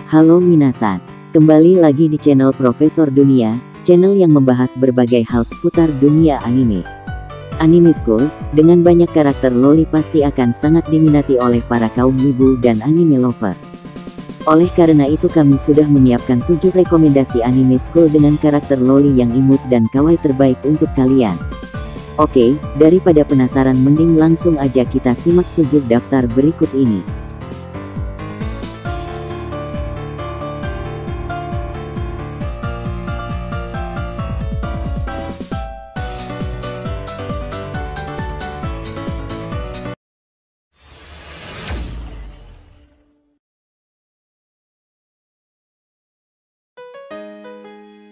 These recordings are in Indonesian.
Halo minasan, kembali lagi di channel Profesor Dunia, channel yang membahas berbagai hal seputar dunia anime. Anime School, dengan banyak karakter loli pasti akan sangat diminati oleh para kaum wibu dan anime lovers. Oleh karena itu kami sudah menyiapkan 7 rekomendasi Anime School dengan karakter loli yang imut dan kawaii terbaik untuk kalian. Oke, daripada penasaran mending langsung aja kita simak 7 daftar berikut ini.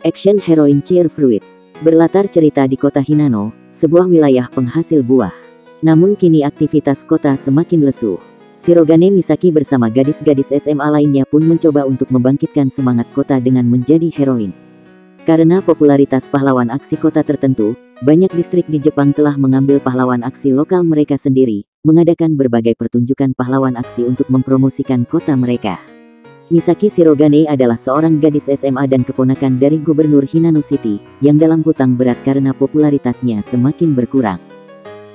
Action Heroine Cheer Fruits, berlatar cerita di kota Hinano, sebuah wilayah penghasil buah. Namun kini aktivitas kota semakin lesu. Shirogane Misaki bersama gadis-gadis SMA lainnya pun mencoba untuk membangkitkan semangat kota dengan menjadi heroin. Karena popularitas pahlawan aksi kota tertentu, banyak distrik di Jepang telah mengambil pahlawan aksi lokal mereka sendiri, mengadakan berbagai pertunjukan pahlawan aksi untuk mempromosikan kota mereka. Misaki Shirogane adalah seorang gadis SMA dan keponakan dari Gubernur Hinano City, yang dalam hutang berat karena popularitasnya semakin berkurang.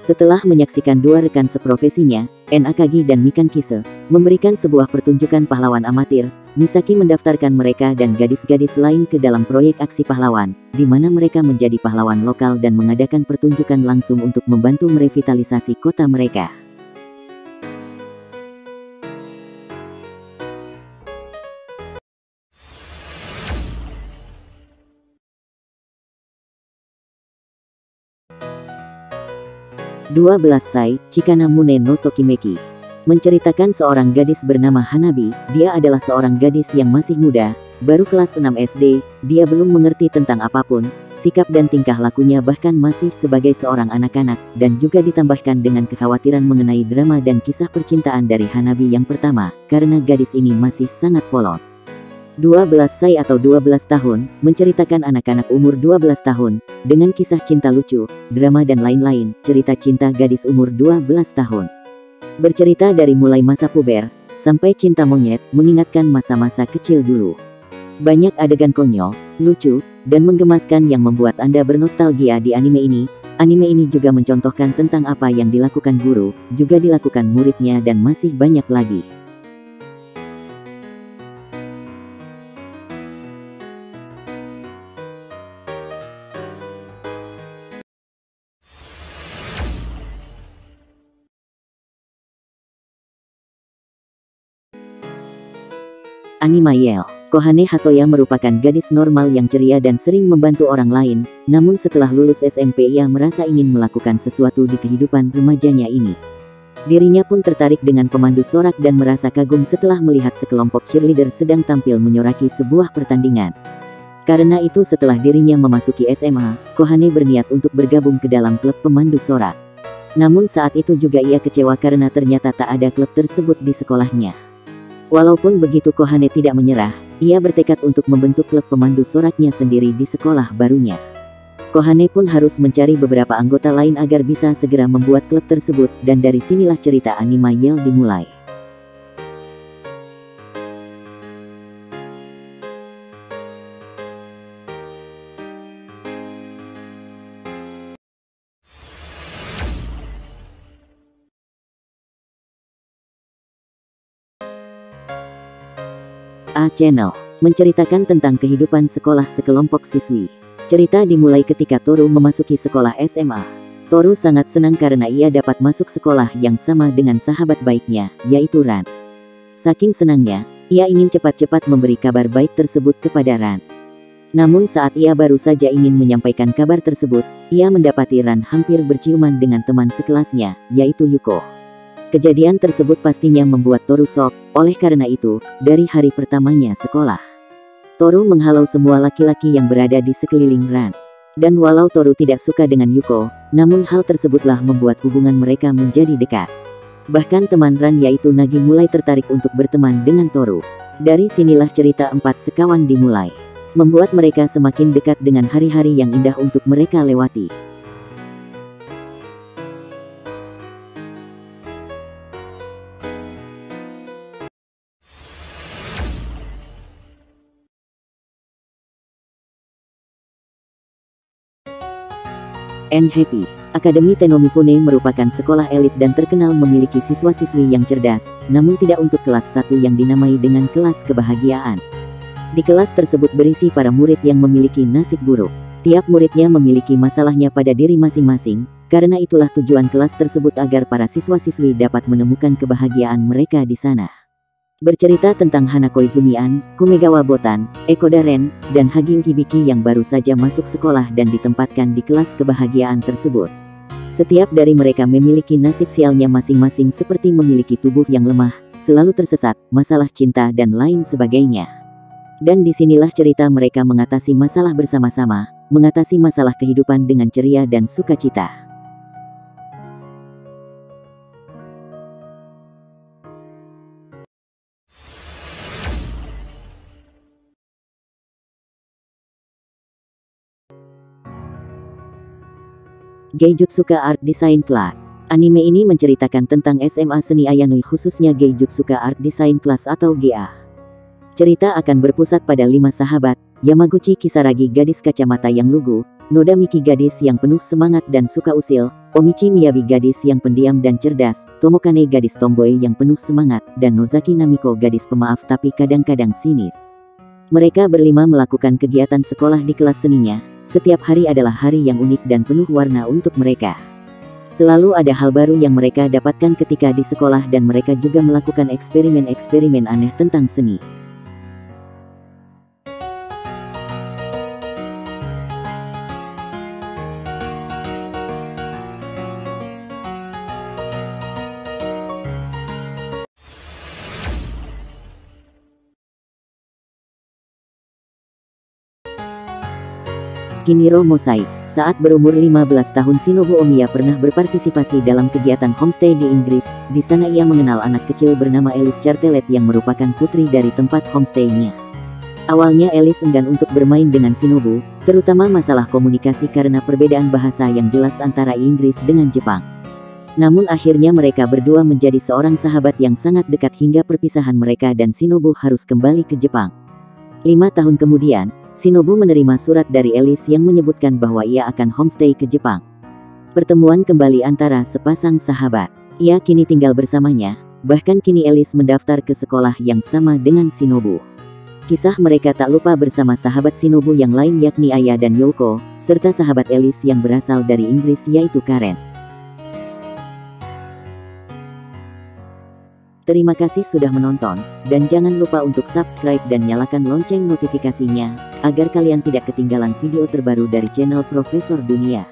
Setelah menyaksikan dua rekan seprofesinya, En Akagi dan Mikan Kise, memberikan sebuah pertunjukan pahlawan amatir, Misaki mendaftarkan mereka dan gadis-gadis lain ke dalam proyek aksi pahlawan, di mana mereka menjadi pahlawan lokal dan mengadakan pertunjukan langsung untuk membantu merevitalisasi kota mereka. Dua belas Sai, Chikana Mune no Tokimeki, menceritakan seorang gadis bernama Hanabi. Dia adalah seorang gadis yang masih muda, baru kelas 6 SD, dia belum mengerti tentang apapun, sikap dan tingkah lakunya bahkan masih sebagai seorang anak-anak, dan juga ditambahkan dengan kekhawatiran mengenai drama dan kisah percintaan dari Hanabi yang pertama, karena gadis ini masih sangat polos. 12 Sai atau 12 tahun, menceritakan anak-anak umur 12 tahun, dengan kisah cinta lucu, drama dan lain-lain, cerita cinta gadis umur 12 tahun. Bercerita dari mulai masa puber, sampai cinta monyet, mengingatkan masa-masa kecil dulu. Banyak adegan konyol, lucu, dan menggemaskan yang membuat Anda bernostalgia di anime ini. Anime ini juga mencontohkan tentang apa yang dilakukan guru, juga dilakukan muridnya dan masih banyak lagi. Anima Yell, Kohane Hatoya merupakan gadis normal yang ceria dan sering membantu orang lain, namun setelah lulus SMP ia merasa ingin melakukan sesuatu di kehidupan remajanya ini. Dirinya pun tertarik dengan pemandu sorak dan merasa kagum setelah melihat sekelompok cheerleader sedang tampil menyoraki sebuah pertandingan. Karena itu setelah dirinya memasuki SMA, Kohane berniat untuk bergabung ke dalam klub pemandu sorak. Namun saat itu juga ia kecewa karena ternyata tak ada klub tersebut di sekolahnya. Walaupun begitu Kohane tidak menyerah, ia bertekad untuk membentuk klub pemandu soraknya sendiri di sekolah barunya. Kohane pun harus mencari beberapa anggota lain agar bisa segera membuat klub tersebut, dan dari sinilah cerita Anima Yell dimulai. A Channel, menceritakan tentang kehidupan sekolah sekelompok siswi. Cerita dimulai ketika Toru memasuki sekolah SMA. Toru sangat senang karena ia dapat masuk sekolah yang sama dengan sahabat baiknya, yaitu Ran. Saking senangnya, ia ingin cepat-cepat memberi kabar baik tersebut kepada Ran. Namun saat ia baru saja ingin menyampaikan kabar tersebut, ia mendapati Ran hampir berciuman dengan teman sekelasnya, yaitu Yuko. Kejadian tersebut pastinya membuat Toru shock, oleh karena itu, dari hari pertamanya sekolah, Toru menghalau semua laki-laki yang berada di sekeliling Ran. Dan walau Toru tidak suka dengan Yuko, namun hal tersebutlah membuat hubungan mereka menjadi dekat. Bahkan teman Ran yaitu Nagi mulai tertarik untuk berteman dengan Toru. Dari sinilah cerita 4 sekawan dimulai, membuat mereka semakin dekat dengan hari-hari yang indah untuk mereka lewati. and happy. Akademi Tenno Mifune merupakan sekolah elit dan terkenal memiliki siswa-siswi yang cerdas, namun tidak untuk kelas 1 yang dinamai dengan kelas kebahagiaan. Di kelas tersebut berisi para murid yang memiliki nasib buruk. Tiap muridnya memiliki masalahnya pada diri masing-masing, karena itulah tujuan kelas tersebut agar para siswa-siswi dapat menemukan kebahagiaan mereka di sana. Bercerita tentang Hanako Izumian, Kumegawa Botan, Eko Daren, dan Hagi Hibiki yang baru saja masuk sekolah dan ditempatkan di kelas kebahagiaan tersebut. Setiap dari mereka memiliki nasib sialnya masing-masing seperti memiliki tubuh yang lemah, selalu tersesat, masalah cinta dan lain sebagainya. Dan disinilah cerita mereka mengatasi masalah bersama-sama, mengatasi masalah kehidupan dengan ceria dan sukacita. Geijutsuka Art Design Class. Anime ini menceritakan tentang SMA seni Ayanoi, khususnya Geijutsuka Art Design Class atau GA. Cerita akan berpusat pada 5 sahabat, Yamaguchi Kisaragi gadis kacamata yang lugu, Noda Miki gadis yang penuh semangat dan suka usil, Omichi Miyabi gadis yang pendiam dan cerdas, Tomokane gadis tomboy yang penuh semangat, dan Nozaki Namiko gadis pemaaf tapi kadang-kadang sinis. Mereka berlima melakukan kegiatan sekolah di kelas seninya. Setiap hari adalah hari yang unik dan penuh warna untuk mereka. Selalu ada hal baru yang mereka dapatkan ketika di sekolah dan mereka juga melakukan eksperimen-eksperimen aneh tentang seni. Kiniro Mosaik. Saat berumur 15 tahun Shinobu Omiya pernah berpartisipasi dalam kegiatan homestay di Inggris. Di sana ia mengenal anak kecil bernama Elise Chartelet yang merupakan putri dari tempat homestay-nya. Awalnya Elise enggan untuk bermain dengan Shinobu, terutama masalah komunikasi karena perbedaan bahasa yang jelas antara Inggris dengan Jepang. Namun akhirnya mereka berdua menjadi seorang sahabat yang sangat dekat hingga perpisahan mereka dan Shinobu harus kembali ke Jepang. 5 tahun kemudian, Shinobu menerima surat dari Elise yang menyebutkan bahwa ia akan homestay ke Jepang. Pertemuan kembali antara sepasang sahabat. Ia kini tinggal bersamanya, bahkan kini Elise mendaftar ke sekolah yang sama dengan Shinobu. Kisah mereka tak lupa bersama sahabat Shinobu yang lain yakni Aya dan Yoko, serta sahabat Elise yang berasal dari Inggris yaitu Karen. Terima kasih sudah menonton, dan jangan lupa untuk subscribe dan nyalakan lonceng notifikasinya, agar kalian tidak ketinggalan video terbaru dari channel Profesor Dunia.